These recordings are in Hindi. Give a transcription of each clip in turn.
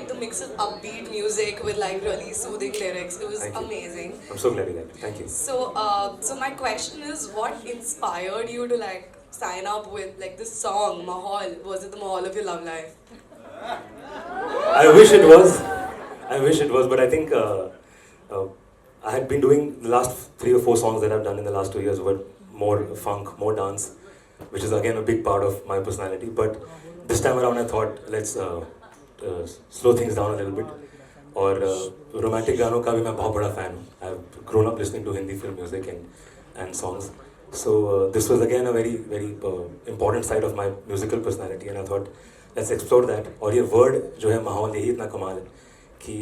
the mix of upbeat music with like really soothing lyrics. It was Thank you. amazing. I'm so glad you liked it. Thank you. So my question is, what inspired you to like sign up with like this song, Mahal? Was it the Mahal of your love life? I wish it was. I wish it was, but I think I had been doing the last 3 or 4 songs that I've done in the last 2 years were more funk, more dance, which is again a big part of my personality. But this time around, I thought let's slow things down a little bit. और रोमांटिक गानों का भी मैं बहुत बड़ा fan हूँ. I've grown up listening to Hindi film music and songs. So this was again a very important side of my musical personality, and I thought let's explore that. और ये word जो है माहौल, यही इतना कमाल है कि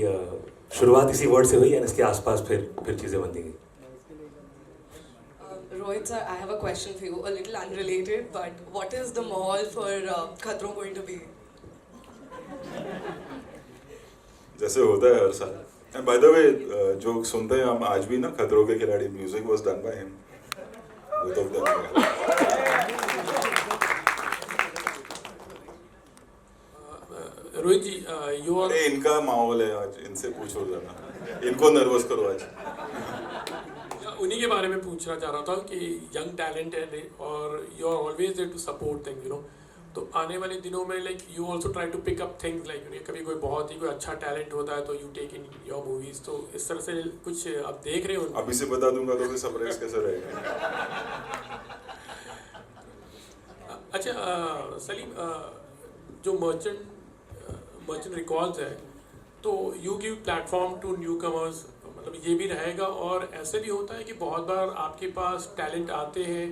शुरुआत इसी word से हुई और इसके आसपास फिर चीज़ें बनती गई. Rohit sir, I have a question for you, a little unrelated, but what is the Mahal for Khatron going to be? जैसे होता है हर साल. एंड बाय द वे जो सुनते हैं हम आज भी ना, Khatron Ke Khiladi music was done by him. Both of them. Rohit ji, you are. अरे इनका माहौल है आज, इनसे पूछो जरा, इनको नर्वस करो आज. उन्हीं के बारे में पूछना चाह रहा था कि यंग टैलेंट है और you are always there to support thing, you know. तो आने वाले दिनों में like you also try to pick up things like कभी कोई बहुत ही कोई अच्छा टैलेंट होता है तो you take in your movies. तो इस तरह से कुछ आप देख रहे हो? अभी से बता दूंगा तो फिर सरप्राइज कैसे रहेगा. अच्छा सलीम, जो मर्चेंट रिकॉर्ड्स है तो you give platform to newcomers, मतलब ये भी रहेगा. और ऐसे भी होता है कि बहुत बार आपके पास टैलेंट आते हैं,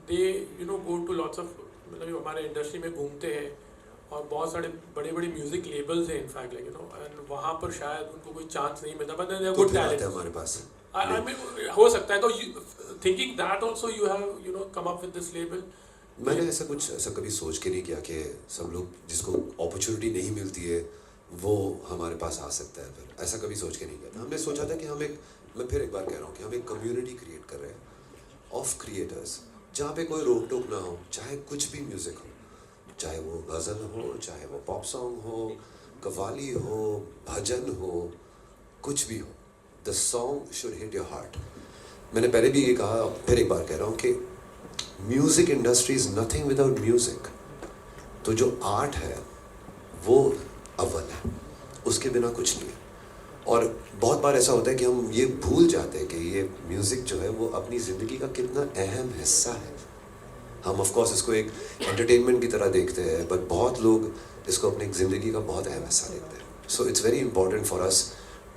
they you know go to lots of, मतलब हमारे इंडस्ट्री में घूमते हैं और बहुत सारे बड़े बड़े म्यूजिक लेबल्स हैं in fact like you know, and वहाँ पर शायद उनको कोई चांस नहीं मिलता, बट दे गुड टैलेंट हमारे पास. आई मीन हो सकता है. तो thinking that also you have you know come up with this label. मैंने ऐसा कभी सोच के नहीं किया कि सब लोग जिसको अपॉर्चुनिटी नहीं मिलती है वो हमारे पास आ सकता है. फिर ऐसा कभी सोच के नहीं किया था. हमने सोचा था कि मैं फिर एक बार कह रहा हूँ कि हम एक कम्युनिटी क्रिएट कर रहे हैं ऑफ क्रिएटर्स, जहाँ पे कोई रोक टोक ना हो, चाहे कुछ भी म्यूज़िक हो, चाहे वो गज़ल हो, चाहे वो पॉप सॉन्ग हो, कव्वाली हो, भजन हो, कुछ भी हो. The song should hit your heart. मैंने पहले भी ये कहा, फिर एक बार कह रहा हूँ कि music industry is nothing without music. तो जो आर्ट है वो अव्वल है, उसके बिना कुछ नहीं है. और बहुत बार ऐसा होता है कि हम ये भूल जाते हैं कि ये म्यूज़िक जो है वो अपनी ज़िंदगी का कितना अहम हिस्सा है. हम ऑफ कोर्स इसको एक एंटरटेनमेंट की तरह देखते हैं, बट बहुत लोग इसको अपनी ज़िंदगी का बहुत अहम हिस्सा देखते हैं. So it's very important for us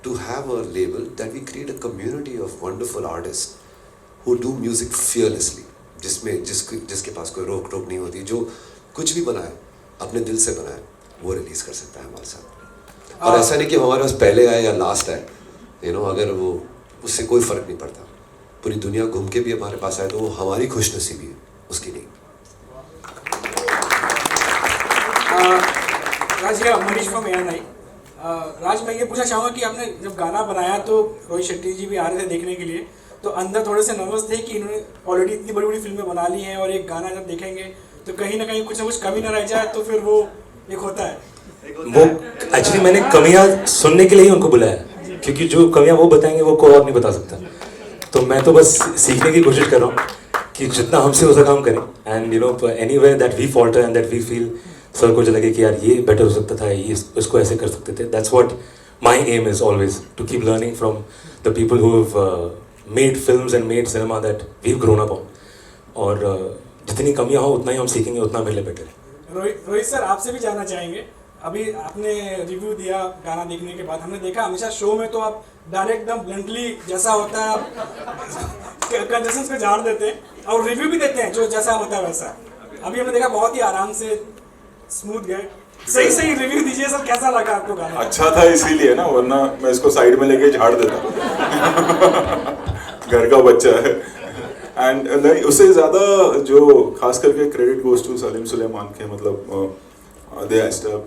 to have a label that we create a community of wonderful artist who do music fearlessly, जिसमें जिसके पास कोई रोक टोक नहीं होती, जो कुछ भी बनाए अपने दिल से बनाए वो रिलीज़ कर सकता है हमारे साथ. और ऐसा नहीं कि हमारे पास पहले आए या लास्ट आए, यू नो, अगर वो उससे कोई फ़र्क नहीं पड़ता. पूरी दुनिया घूम के भी हमारे पास आए तो वो हमारी खुशनसीबी है, उसकी नहीं. राज, मनीष फ्रॉम ANI. राज, मैं ये पूछना चाहूँगा कि आपने जब गाना बनाया तो रोहित शेट्टी जी भी आ रहे थे देखने के लिए, तो अंदर थोड़े से नर्वस थे कि इन्होंने ऑलरेडी इतनी बड़ी बड़ी फिल्में बना ली हैं और एक गाना जब देखेंगे तो कहीं ना कुछ कमी ना रह जाए, तो फिर वो एक होता है. वो एक्चुअली मैंने कमियां सुनने के लिए ही उनको बुलाया, क्योंकि जो कमियां वो बताएंगे वो कोई और नहीं बता सकता. तो मैं तो बस सीखने की कोशिश कर रहा हूँ कि जितना हमसे हो सका हम करें. And you know anywhere that we falter and that we feel sir को लगे कि यार ये बेटर हो सकता था, ये इसको ऐसे कर सकते थे. That's what my aim is always, to keep learning from the people who have made films and made cinema that we have grown up on. और जितनी कमियां हो उतना ही हम सीखेंगे, उतना मेरे लिए बेटर है. रोहित सर, आपसे भी जानना चाहेंगे, अभी आपने रिव्यू दिया गाना देखने के बाद, हमने देखा हमेशा शो में तो आप डायरेक्ट एकदम ब्लंटली जैसा होता है आप कंजेशंस पे झाड़ देते हैं और रिव्यू भी देते हैं जो जैसा होता है वैसा. अभी हमने देखा बहुत ही आराम से स्मूथ गए. सही रिव्यू दीजिए सर, कैसा लगा आपको गाना? अच्छा था इसीलिए ना, वरना मैं इसको साइड में लेके झाड़ देता. घर का बच्चा है. एंड नहीं, उससे ज़्यादा जो खास करके credit goes to Salim Sulaiman के, मतलब they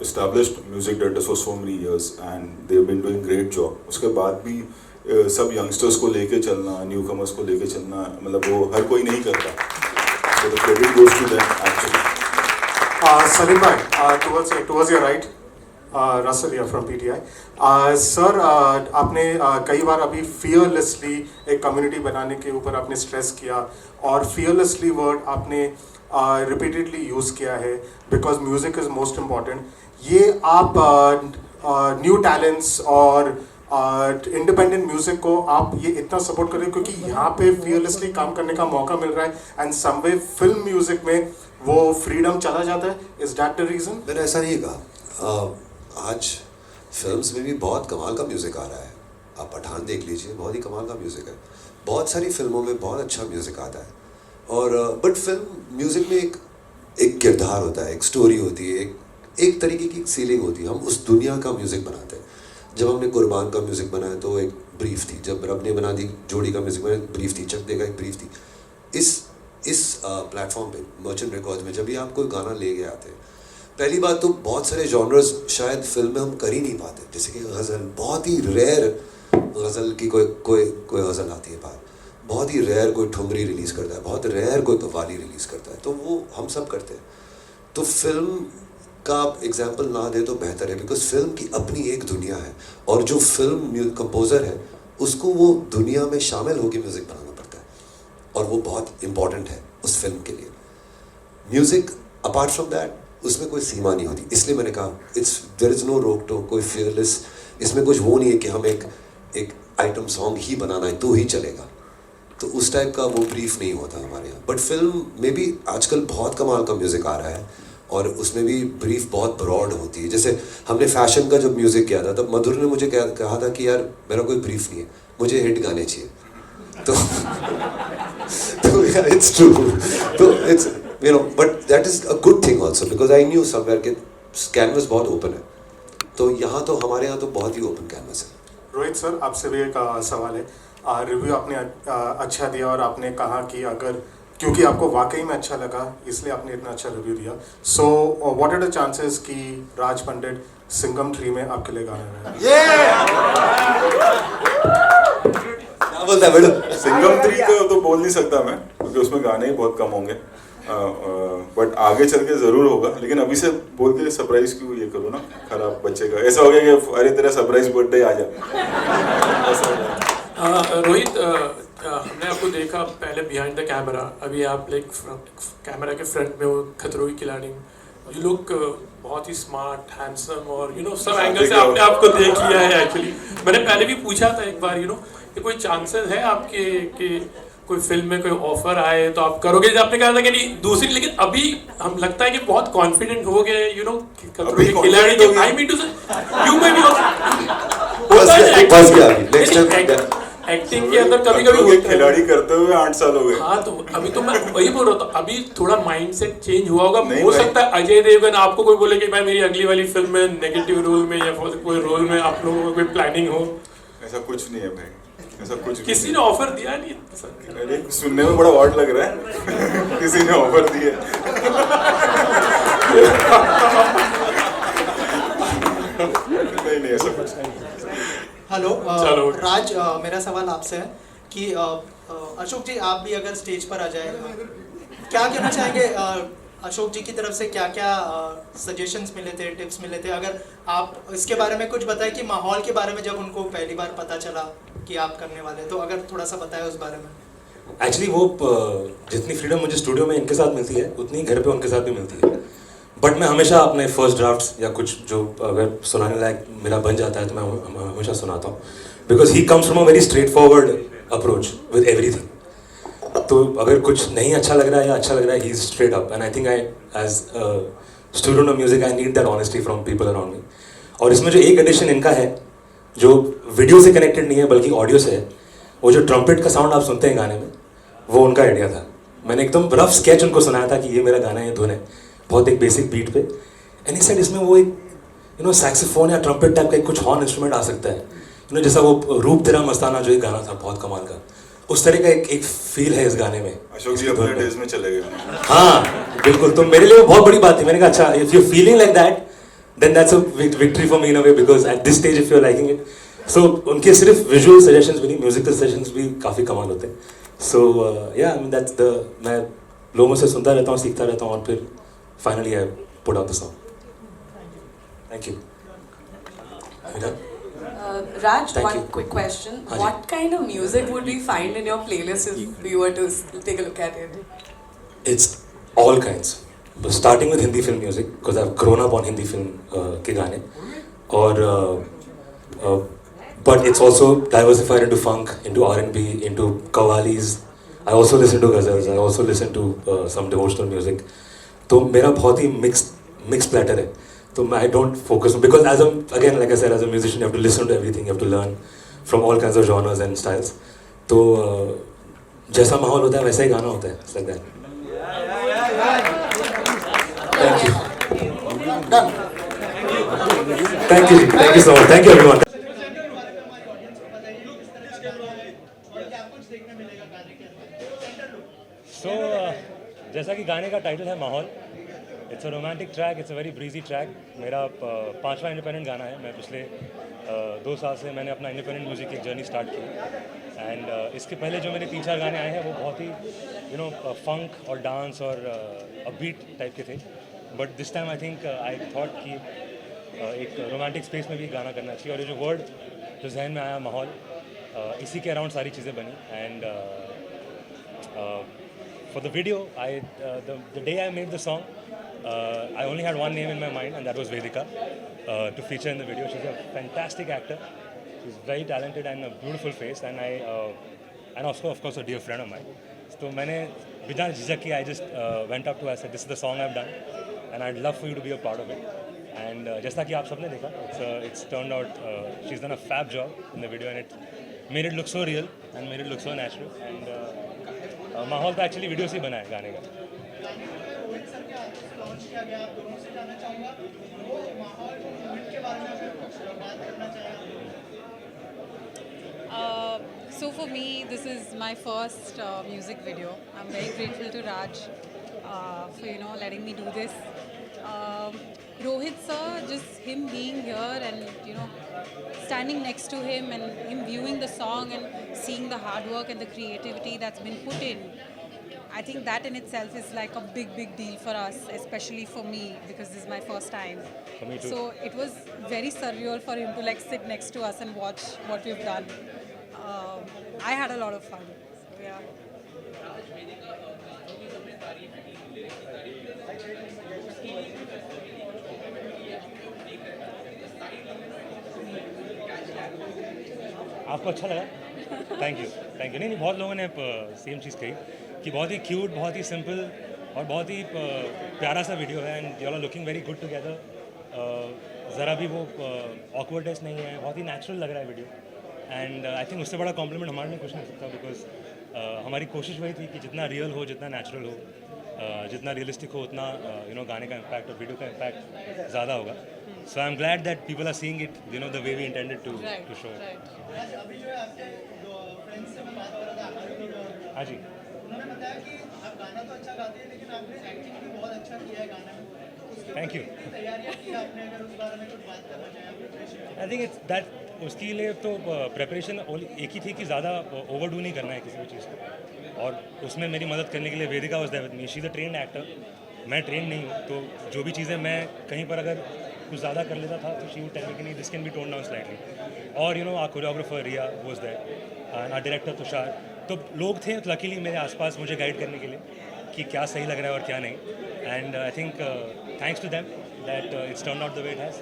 established music directors for so many years and they've been doing great job. उसके बाद भी सब यंगस्टर्स को लेके चलना, न्यू कमर्स को लेके चलना, मतलब वो हर कोई नहीं करता. So the credit goes to them actually. Salim bhai, towards your right, रसलिया फ्रॉम PTI। सर आपने कई बार अभी फियरलेसली एक कम्युनिटी बनाने के ऊपर आपने स्ट्रेस किया, और फियरलेसली वर्ड आपने रिपीटेडली यूज़ किया है, because music is most important. ये आप न्यू टैलेंट्स और इंडिपेंडेंट म्यूजिक को आप ये इतना सपोर्ट कर रहे हो क्योंकि यहाँ पे फियरलेसली काम करने का मौका मिल रहा है, एंड समवे फिल्म म्यूजिक में वो फ्रीडम चला जाता है। Is that the reason? मैंने ऐसा नहीं कहा। आज फिल्म्स में भी बहुत कमाल का म्यूज़िक आ रहा है। आप पठान देख लीजिए, बहुत ही कमाल का म्यूज़िक है। बहुत सारी फिल्मों में बहुत अच्छा म्यूज़िक आता है, और बट फिल्म म्यूज़िक में एक किरदार होता है, एक स्टोरी होती है, एक तरीके की सीलिंग होती है। हम उस दुनिया का म्यूज़िक बनाते हैं। जब हमने कुर्बान का म्यूज़िक बनाया तो एक ब्रीफ थी, जब रब ने बना दी जोड़ी का म्यूज़िक बनाया ब्रीफ थी, चक देगा एक ब्रीफ थी। इस प्लेटफॉर्म पे मर्चेंट रिकॉर्ड्स में जब भी आप कोई गाना ले के आते हैं, पहली बात तो बहुत सारे जॉनर्स शायद फिल्म में हम कर ही नहीं पाते। जैसे कि गज़ल, बहुत ही रेयर गज़ल की कोई गज़ल आती है बाहर, बहुत ही रेयर कोई ठुमरी रिलीज़ करता है, बहुत रेयर कोई कव्वाली रिलीज़ करता है, तो वो हम सब करते हैं। तो फिल्म का आप एग्जाम्पल ना दे तो बेहतर है, बिकॉज फिल्म की अपनी एक दुनिया है, और जो फिल्म कंपोज़र है उसको वो दुनिया में शामिल होकर म्यूज़िक बनाना पड़ता है, और वो बहुत इम्पॉर्टेंट है उस फिल्म के लिए। म्यूज़िक अपार्ट फ्रॉम दैट उसमें कोई सीमा नहीं होती, इसलिए मैंने कहा देयर इज़ नो रोक टोक, कोई फियरलेस, इसमें कुछ वो नहीं है कि हम एक आइटम सॉन्ग ही बनाना है तो ही चलेगा, तो उस टाइप का वो ब्रीफ नहीं होता हमारे यहाँ। बट फिल्म में भी आजकल बहुत कमाल का म्यूज़िक आ रहा है, और उसमें भी ब्रीफ बहुत ब्रॉड होती है। जैसे हमने फैशन का जब म्यूज़िक किया था, तब मधुर ने मुझे कहा था कि यार मेरा कोई ब्रीफ नहीं है, मुझे हिट गाने चाहिए। तो इट्स ट्रू, तो it's but that is a good thing also, because I knew somewhere कि कैनवस बहुत ओपन है, तो यहाँ तो हमारे यहाँ तो बहुत ही ओपन कैनवस है। रोहित सर, आपसे भी एक सवाल है। रिव्यू आपने अच्छा दिया, और आपने कहा कि अगर क्योंकि आपको वाकई में अच्छा लगा इसलिए आपने इतना अच्छा रिव्यू दिया। So what are the chances कि राज पंडित सिंघम 3 में आपके लिए गाने में? क्या बोलता है मैडम? सिंघम 3 का तो बोल नहीं सकता मैं, क्योंकि उसमें गाने ही बहुत कम होंगे, बट आगे चल के जरूर होगा। लेकिन अभी से बोल के सरप्राइज क्यों ये करो ना, खराब बच्चे का ऐसा हो गया कि अरे तेरा सरप्राइज बर्थडे आ जा। रोहित, हमने आपको देखा पहले बिहाइंड द कैमरा, अभी आप लाइक कैमरा के फ्रंट में हो, खतरों की खिलाड़ी। यू लुक बहुत ही स्मार्ट, हैंडसम, और सब एंगल से आपने आपको देख लिया है। एक्चुअली मैंने पहले भी पूछा था एक बार, कि कोई चांसेस है आपके कि कोई फिल्म में कोई ऑफर आए तो आप करोगे? आपने कहा था कि नहीं दूसरी, लेकिन अभी हम लगता है कि बहुत कॉन्फिडेंट हो गए, खतरों की खिलाड़ी के। आई मीन टू से यू में भी एक्टिंग के अंदर कभी-कभी खिलाड़ी करते हुए 8 साल हो गए। हाँ, तो अभी तो मैं वही बोल रहा था, अभी थोड़ा माइंडसेट चेंज हुआ होगा। हो सकता है अजय देवगन आपको कोई बोले कि मैं मेरी अगली वाली फिल्म में नेगेटिव रोल में या कोई रोल में आप लोगों को कोई प्लानिंग हो। ऐसा कुछ नहीं है भाई, ऐसा कुछ किसी ने ऑफर दिया नहीं सर? अरे सुनने में बड़ा ऑड लग रहा है। किसी ने ऑफर दिया? नहीं ऐसा कुछ नहीं। हेलो चलो। राज, मेरा सवाल आपसे है कि अशोक जी आप भी अगर स्टेज पर आ जाए, क्या कहना चाहेंगे? अशोक जी की तरफ से क्या क्या सजेशंस मिले थे, टिप्स मिले थे? अगर आप इसके बारे में कुछ बताएं कि माहौल के बारे में, जब उनको पहली बार पता चला कि आप करने वाले, तो अगर थोड़ा सा बताएं उस बारे में। एक्चुअली वो जितनी फ्रीडम मुझे स्टूडियो में इनके साथ मिलती है उतनी घर पे उनके साथ भी मिलती है। बट मैं हमेशा अपने फर्स्ट ड्राफ्ट्स या कुछ जो अगर सुनाने लायक मेरा बन जाता है तो मैं हमेशा सुनाता हूँ, because he comes from a very straight forward approach with everything. तो अगर कुछ नहीं अच्छा लग रहा है या अच्छा लग रहा है, he is straight up, and I think I as student of music I need that honesty from people around me. और इसमें जो एक एडिशन इनका है जो वीडियो से कनेक्टेड नहीं है बल्कि ऑडियो से है, वो जो ट्रम्पेट का साउंड आप सुनते हैं गाने में, वो उनका आइडिया था। मैंने एकदम रफ स्केच उनको सुनाया था कि ये मेरा गाना है, ये धुन है, बहुत एक बेसिक बीट पे, एंड इस साइड इसमें वो एक सैक्सोफोन या ट्रम्पेट टाइप का एक कुछ हॉर्न इंस्ट्रूमेंट आ सकता है, जैसा वो रूप तेरा मस्ताना जो एक गाना था बहुत कमाल का, उस तरह का एक फील है इस गाने में। अशोक जी अपने डेज में चले गए। हाँ बिल्कुल, तो मेरे लिए वो बहुत बड़ी बात थी। मैंने कहा अच्छा, if you feeling like that then that's a victory for me in a way, because at this stage if you are liking it. So उनके सिर्फ विजुअल सजेशंस भी नहीं, म्यूजिकल सजेशंस भी काफ़ी कमाल होते हैं। सो yeah I mean that's the, मैं लोगों से सुनता रहता हूँ, सीखता रहता हूँ, और फिर finally I put out the song. Thank you. Raj, Thank one you. quick question. Haan ji. What kind of music would we find in your playlist if we were to take a look at it? It's all kinds. But starting with Hindi film music, because I've grown up on Hindi film ke gaane. Or, but it's also diversified into funk, into R&B, into qawwalis. I also listen to ghazals. I also listen to some devotional music. तो मेरा बहुत ही mixed platter है. तो I don't focus because again like I said, as a musician you have to listen to everything, you have to learn from all kinds of genres and styles. तो जैसा माहौल होता है वैसा ही गाना होता है. It's like that. Thank you. Thank you. Thank you so much. Thank you everyone. So, जैसा कि गाने का टाइटल है माहौल, it's a romantic track, it's a very breezy track. मेरा 5वां इंडिपेंडेंट गाना है. मैं पिछले 2 साल से मैंने अपना इंडिपेंडेंट म्यूज़िक की जर्नी स्टार्ट की. एंड इसके पहले जो मेरे 3-4 गाने आए हैं वो बहुत ही फंक और डांस और बीट टाइप के थे. But this time I think I thought कि एक रोमांटिक स्पेस में भी गाना करना चाहिए. और ये जो वर्ड जो जहन में आया माहौल, इसी के अराउंड सारी चीज़ें बनी. And for the video, the day I made the song, I only had one name in my mind, and that was Vedika, to feature in the video. She's a fantastic actor. She's very talented and a beautiful face, and also of course a dear friend of mine. So मैंने बिना झिझक के I just went up to her, I said, this is the song I've done, and I'd love for you to be a part of it. And जैसा कि आप सबने देखा, it's turned out she's done a fab job in the video, and it made it look so real and made it look so natural. And माहौल तो एक्चुअली वीडियो से ही बना है गाने का. So for me, this is my first music video. I'm very grateful to Raj for letting me do this. Rohit sir, just him being here and standing next to him and him viewing the song and seeing the hard work and the creativity that's been put in, I think that in itself is like a big deal for us, especially for me, because this is my first time. For me too. So it was very surreal for him to sit next to us and watch what we've done. I had a lot of fun. So, yeah. आपको अच्छा लगा? Thank you. नहीं, बहुत लोगों ने सेम चीज़ कही कि बहुत ही क्यूट, बहुत ही सिंपल और बहुत ही प्यारा सा वीडियो है. And you are looking very good together. ज़रा भी वो ऑकवर्डनेस नहीं है, बहुत ही नेचुरल लग रहा है वीडियो. एंड आई थिंक उससे बड़ा कॉम्प्लीमेंट हमारे लिए कुछ नहीं सकता, बिकॉज हमारी कोशिश वही थी कि जितना रियल हो, जितना नेचुरल हो, जितना रियलिस्टिक हो, उतना गाने का इम्पैक्ट और वीडियो का इम्पैक्ट ज़्यादा होगा. So I am glad that people are seeing it the way we intended to show. हाँ जी. Thank you. I think it's that उसके लिए तो प्रिपरेशन एक ही थी कि ज़्यादा ओवरडू नहीं करना है किसी भी चीज़ को. और उसमें मेरी मदद करने के लिए Vedika was there with me. She is a trained actor, मैं ट्रेन नहीं हूँ. तो जो भी चीज़ें मैं कहीं पर अगर कुछ ज़्यादा कर लेता था तो शी वुड टेल मी कि नहीं, this can be tone down slightly. और our choreographer Riya was there and our director Tushar. तो लोग थे लकीली मेरे आसपास मुझे गाइड करने के लिए कि क्या सही लग रहा है और क्या नहीं. And I think thanks to them that it's turn out the way it has.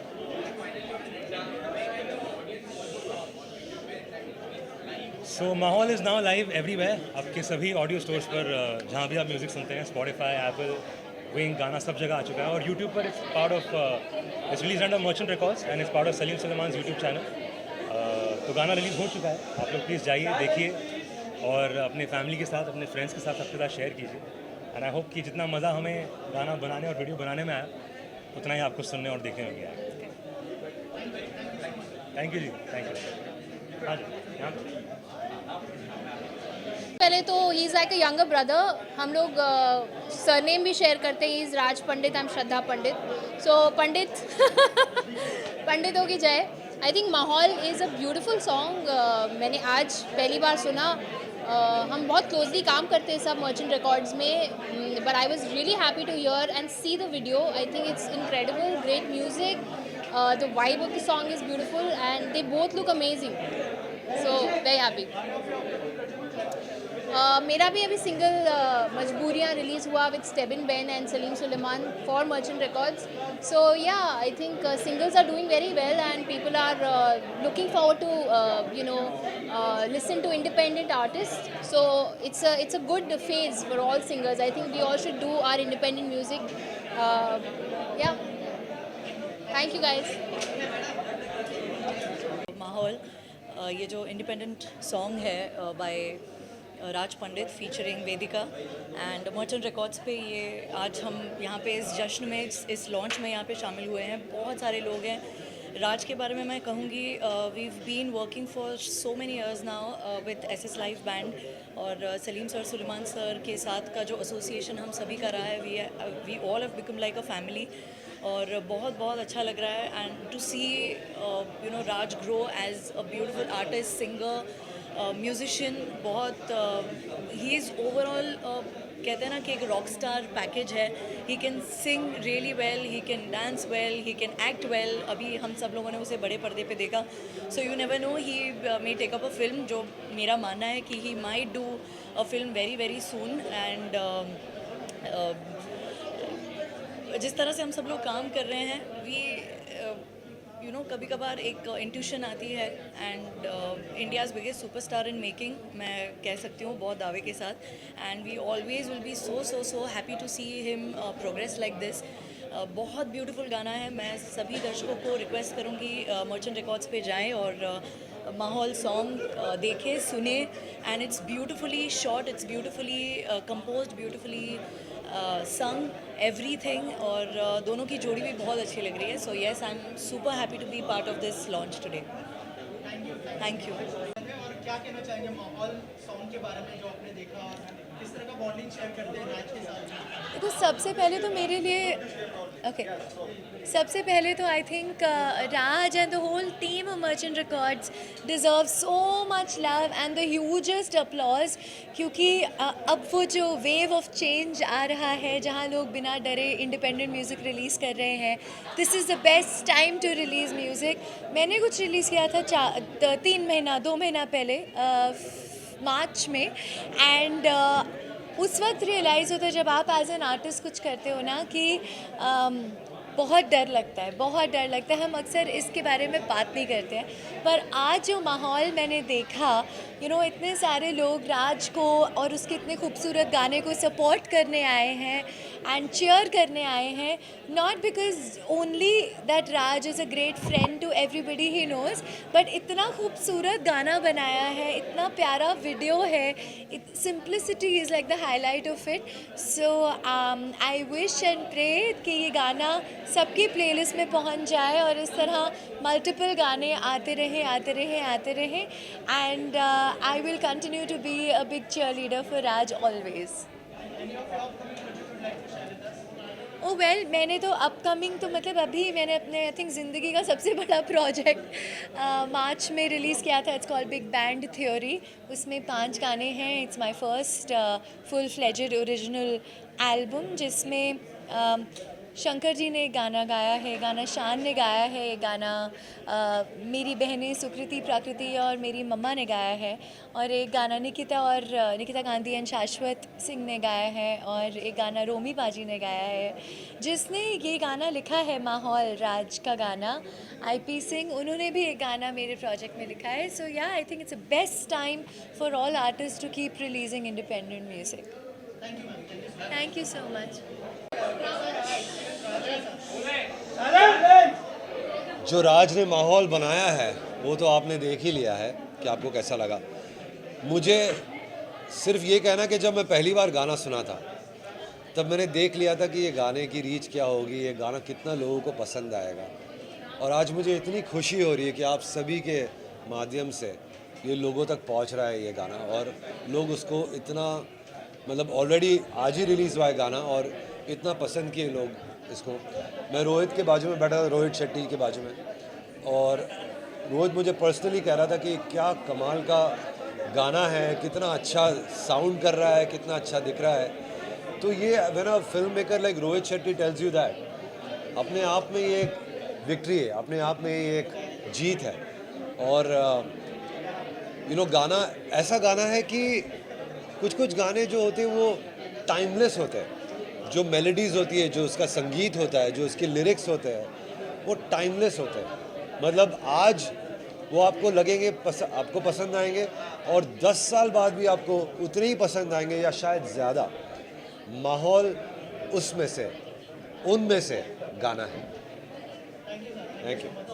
So माहौल इज़ नाउ लाइव एवरीवेयर. आपके सभी ऑडियो स्टोर्स पर जहाँ भी आप म्यूज़िक सुनते हैं, स्पॉटिफाई, एप्पल, विंग, गाना सब जगह आ चुका है. और यूट्यूब पर it's part of its release under merchant records and it's part of Salim Sulaiman YouTube channel. तो गाना रिलीज़ हो चुका है. आप लोग प्लीज़ जाइए, देखिए और अपने फैमिली के साथ, अपने फ्रेंड्स के साथ सबके साथ शेयर कीजिए. एंड आई होप कि जितना मज़ा हमें गाना बनाने और वीडियो बनाने में आया, उतना ही आपको सुनने और देखने में भी आया. थैंक यू जी. Thank you. हाँ जी. यहाँ पहले तो he is like a younger brother. हम लोग सरनेम भी शेयर करते हैं. He is Raj Pandit, I am श्रद्धा पंडित. सो पंडित पंडितों की जय. आई थिंक माहौल इज़ अ ब्यूटिफुल सॉन्ग. मैंने आज पहली बार सुना. हम बहुत क्लोजली काम करते हैं सब मर्चेंट रिकॉर्ड्स में, but I was really happy to hear and see the video. I think it's incredible, great music The vibe of the song is beautiful and they both look amazing. So very happy. मेरा भी अभी सिंगल मजबूरियाँ रिलीज़ हुआ with Stebin Ben and Salim Sulaiman for merchant records. So yeah, I think singles are doing very well and people are looking forward to listen to independent artists. So it's a good phase for all singers. I think we all should do our independent music. Yeah. Thank you guys. माहौल ये जो इंडिपेंडेंट सॉन्ग है by Raj Pandit featuring Vedika and merchant records पे ये आज हम यहाँ पे इस जश्न में इस लॉन्च में यहाँ पे शामिल हुए हैं. बहुत सारे लोग हैं. राज के बारे में मैं कहूँगी we've been working for so many years now with SS live band और सलीम सर सुलेमान सर के साथ का जो एसोसिएशन हम सभी का रहा है we all have become like a family और बहुत बहुत अच्छा लग रहा है. And to see Raj grow as a beautiful artist singer musician बहुत ही इज़ ओवरऑल कहते हैं ना कि एक रॉक स्टार पैकेज है. He can sing really well, he can dance well, he can act well. अभी हम सब लोगों ने उसे बड़े पर्दे पे देखा. So you never know he may take up a film जो मेरा मानना है कि he might do a film very very soon. And जिस तरह से हम सब लोग काम कर रहे हैं वी कभी कभार एक इंट्यूशन आती है and India's biggest superstar in making मैं कह सकती हूँ बहुत दावे के साथ. And we always will be so happy to see him progress like this. बहुत ब्यूटीफुल गाना है. मैं सभी दर्शकों को रिक्वेस्ट करूँगी मर्चेंट रिकॉर्ड्स पे जाएं और माहौल सॉन्ग देखें सुने. And it's beautifully shot, it's beautifully composed, beautifully sung everything और दोनों की जोड़ी भी बहुत अच्छी लग रही है. So yes I am super happy to be part of this launch today. Thank you. और क्या कहना चाहेंगे माहौल सॉन्ग के बारे में जो आपने देखा और किस तरह का बॉन्डिंग शेयर करते हैं राज के साथ? देखो सबसे पहले तो मेरे लिए सबसे पहले तो I think Raj and the whole team of merchant records deserve so much love and the hugest applause. क्योंकि अब वो जो वेव ऑफ चेंज आ रहा है जहाँ लोग बिना डरे इंडिपेंडेंट म्यूज़िक रिलीज़ कर रहे हैं. This is the best time to release music. मैंने कुछ रिलीज़ किया था 2 महीना पहले मार्च में. एंड उस वक्त रियलाइज़ होता है जब आप एज एन आर्टिस्ट कुछ करते हो ना कि बहुत डर लगता है. हम अक्सर इसके बारे में बात नहीं करते हैं. पर आज जो माहौल मैंने देखा इतने सारे लोग राज को और उसके इतने खूबसूरत गाने को सपोर्ट करने आए हैं एंड चीयर करने आए हैं. Not because only that Raj is a great friend to everybody he knows but इतना खूबसूरत गाना बनाया है, इतना प्यारा वीडियो है. Simplicity is like the highlight of it. So I wish and pray कि ये गाना सबकी प्लेलिस्ट में पहुंच जाए और इस तरह मल्टीपल गाने आते रहें. And I will continue to be a big cheerleader for Raj always. Oh well, मैंने तो अपकमिंग तो मतलब अभी मैंने अपने आई थिंक ज़िंदगी का सबसे बड़ा प्रोजेक्ट मार्च में रिलीज़ किया था. It's called big band theory. उसमें 5 गाने हैं. It's my first full fledged original album जिसमें शंकर जी ने गाना गाया है, गाना शान ने गाया है, गाना मेरी बहनें सुकृति प्राकृति और मेरी मम्मा ने गाया है और एक गाना निकिता गांधी एंड शाश्वत सिंह ने गाया है और एक गाना रोमी बाजी ने गाया है. जिसने ये गाना लिखा है माहौल राज का गाना IP सिंह, उन्होंने भी एक गाना मेरे प्रोजेक्ट में लिखा है. So yeah I think it's a best time for all artist to keep releasing independent music. Thank you so much. जो राज ने माहौल बनाया है वो तो आपने देख ही लिया है कि आपको कैसा लगा. मुझे सिर्फ ये कहना कि जब मैं पहली बार गाना सुना था तब मैंने देख लिया था कि ये गाने की रीच क्या होगी, ये गाना कितना लोगों को पसंद आएगा. और आज मुझे इतनी खुशी हो रही है कि आप सभी के माध्यम से ये लोगों तक पहुंच रहा है ये गाना और लोग उसको इतना मतलब ऑलरेडी आज ही रिलीज़ हुआ है गाना और इतना पसंद किए लोग इसको. मैं रोहित के बाजू में बैठा था, रोहित शेट्टी के बाजू में, और रोहित मुझे पर्सनली कह रहा था कि क्या कमाल का गाना है, कितना अच्छा साउंड कर रहा है, कितना अच्छा दिख रहा है. तो ये when a film maker like Rohit Shetty tells you that, अपने आप में ये विक्ट्री है, अपने आप में ये एक जीत है। और गाना ऐसा गाना है कि कुछ गाने जो होते हैं वो टाइमलेस होते हैं, जो मेलोडीज़ होती है, जो उसका संगीत होता है, जो उसके लिरिक्स होते हैं, वो टाइमलेस होते हैं। मतलब आज वो आपको लगेंगे आपको पसंद आएंगे और 10 साल बाद भी आपको उतने ही पसंद आएंगे या शायद ज़्यादा। माहौल उनमें से गाना है। Thank you.